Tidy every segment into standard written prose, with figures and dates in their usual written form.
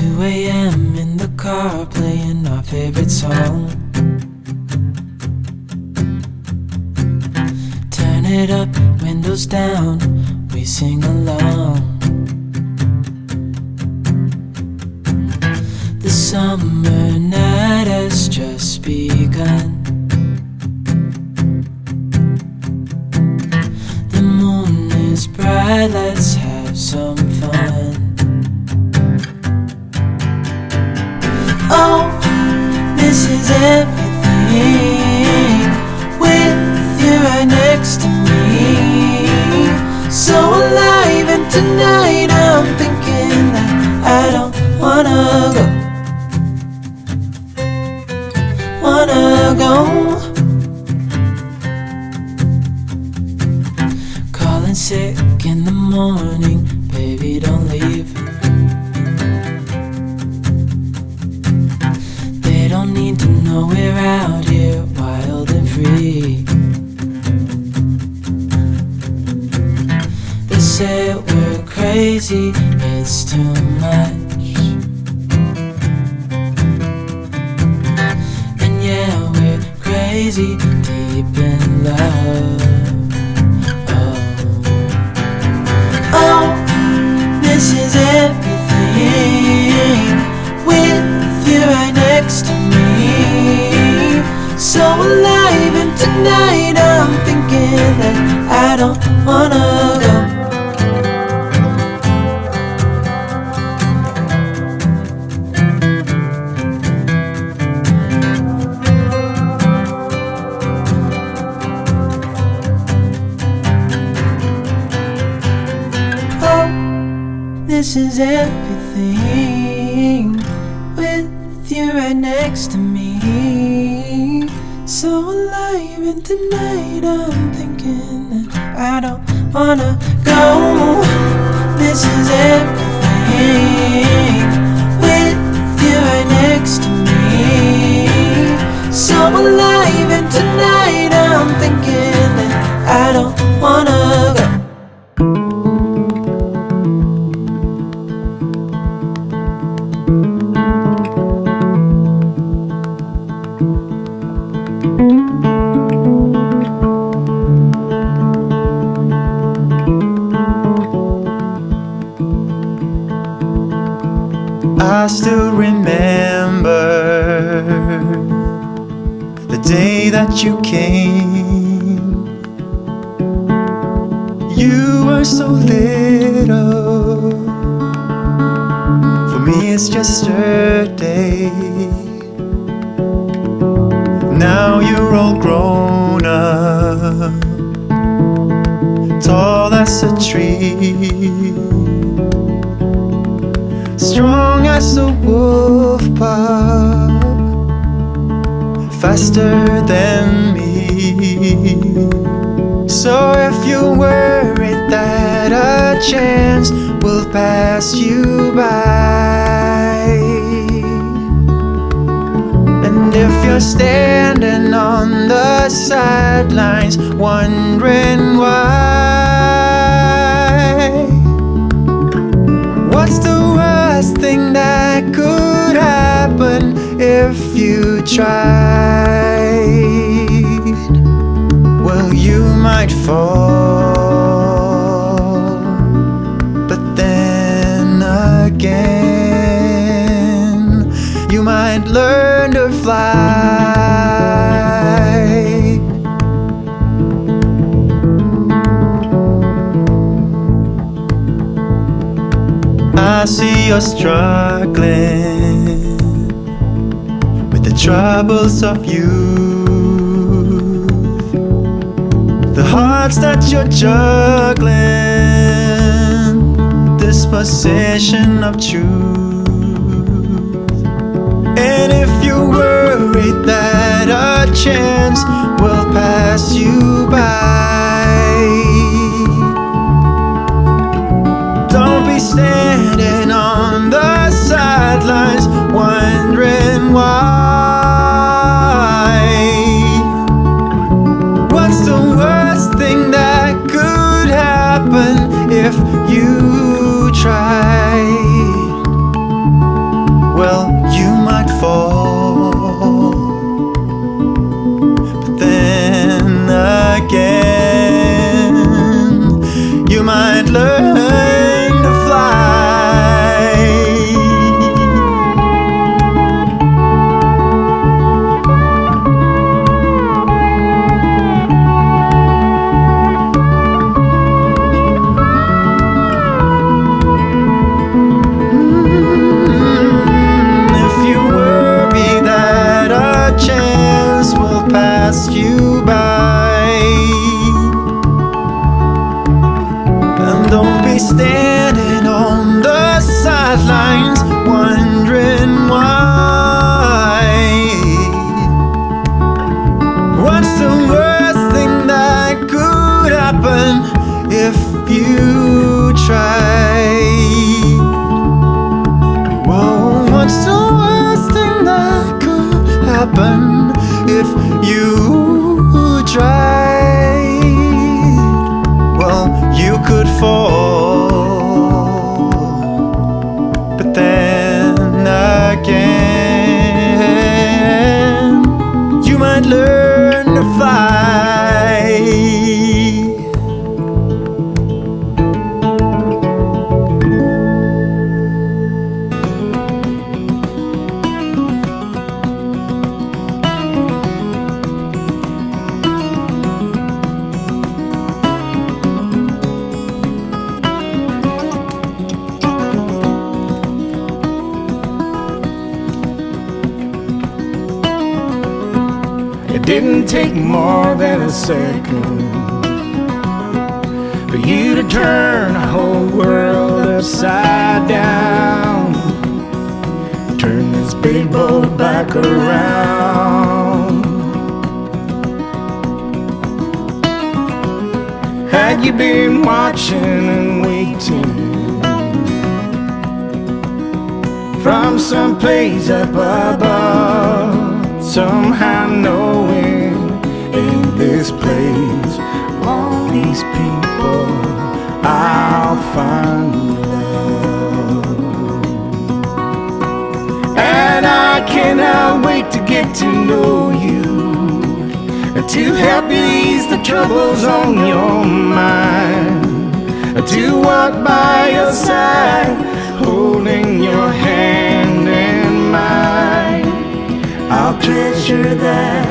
2 a.m. in the car playing our favorite song. Turn it up, windows down, we sing along. The summer night has just begun. The moon is bright, let's have some fun. Oh, this is everything with you right next to me. So alive, and tonight I'm thinking that I don't wanna go. Calling sick in the morning, baby don't leave. They don't need to know we're out here wild and free. They say we're crazy, it's too much. And yeah, we're crazy, deep in love. Oh, this is everything with you right next to me. So alive, and tonight I'm thinking that I don't wanna go. This is everything with you right next to me. So alive, and tonight I'm thinking that I don't wanna go. This is everything with you right next to me. So alive, and tonight I'm thinking that I don't wanna go. I still remember the day that you came. You were so little, for me it's just a day. Now you're all grown up, tall as a tree, strong as a wolf pup, faster than me. So if you're worried that a chance will pass you by, and if you're standing on the sidelines wondering why, what's the worst thing that could happen if you tried? Well, you might fall, but then again, you might learn to fly. I see you're struggling with the troubles of youth, the hearts that you're juggling, this possession of truth. And if you're worried that a chance will pass you by, don't be standing on the sidelines wondering why. What's the worst thing that could happen if you tried? happen if you tried. Well, you could fall, but then again, you might learn to fly. It didn't take more than a second for you to turn the whole world upside down. Turn this big boat back around. Had you been watching and waiting from someplace up above, somehow knowing in this place, all these people, I'll find love. And I cannot wait to get to know you, and to help ease the troubles on your mind, to walk by your side, holding your hand in mine. I'll treasure that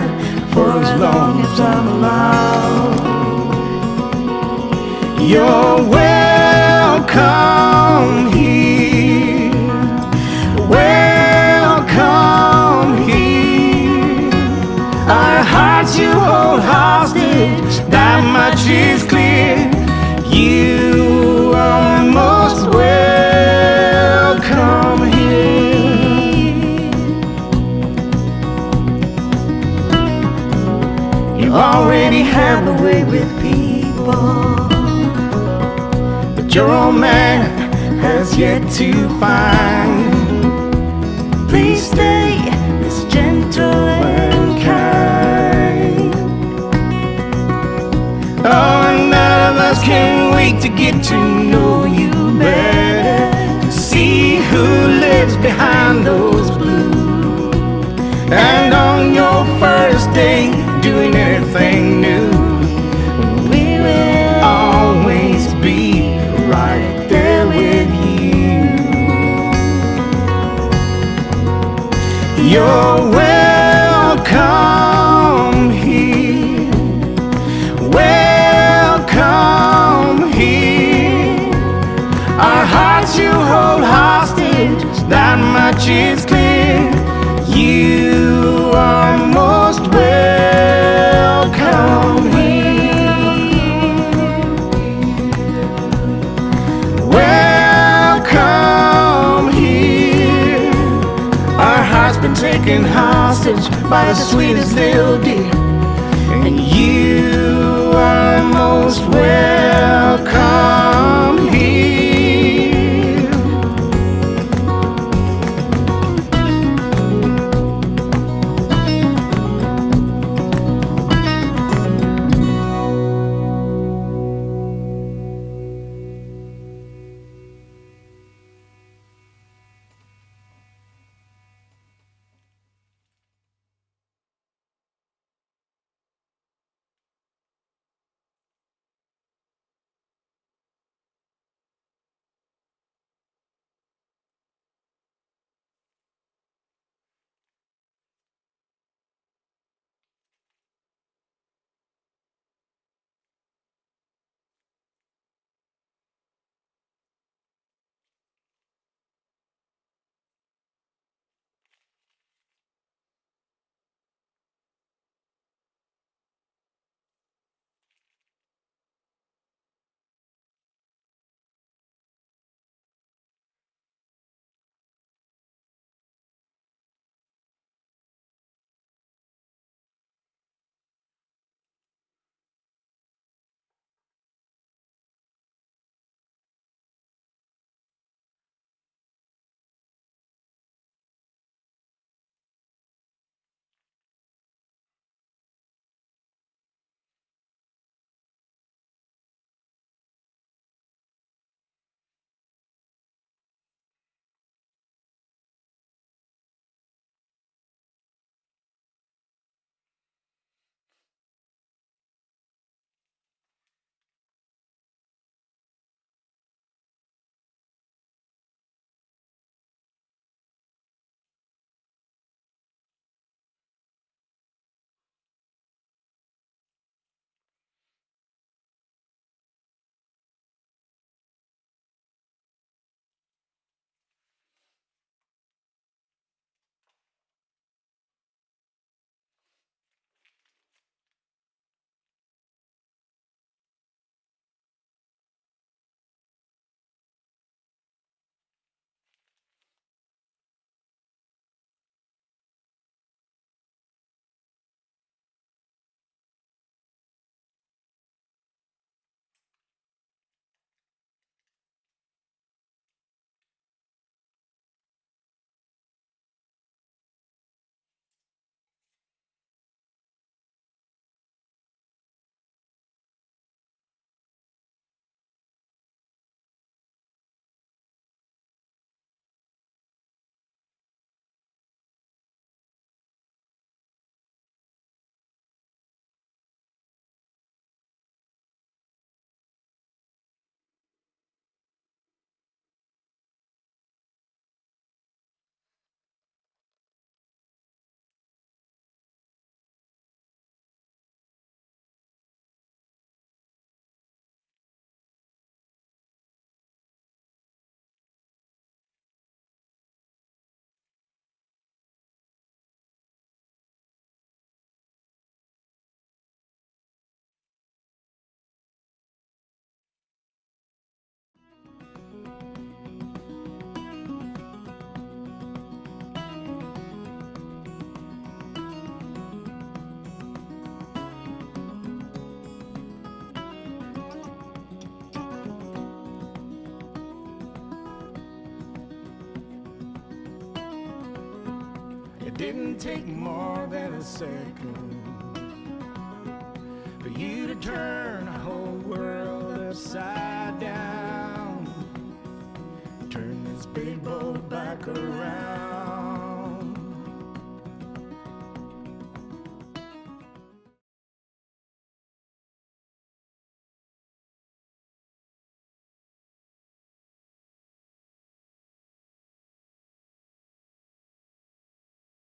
for as long as I'm alive. You're welcome here, welcome here. Our hearts you hold hostage, that much is clear. You are most welcome here. You already have a way with people, but your old man has yet to find. Please stay as gentle and kind. Oh, and none of us can wait to get to know you better, to see who lives behind those blues. And on your first day, doing anything new, we will always be right there with you. You're welcome here, welcome here. Our hearts you hold hostage, that much is clear. You are most welcome here, welcome here. Our hearts been taken hostage by the sweetest little deer, and you are most welcome here. didn't take more than a second for you to turn a whole world upside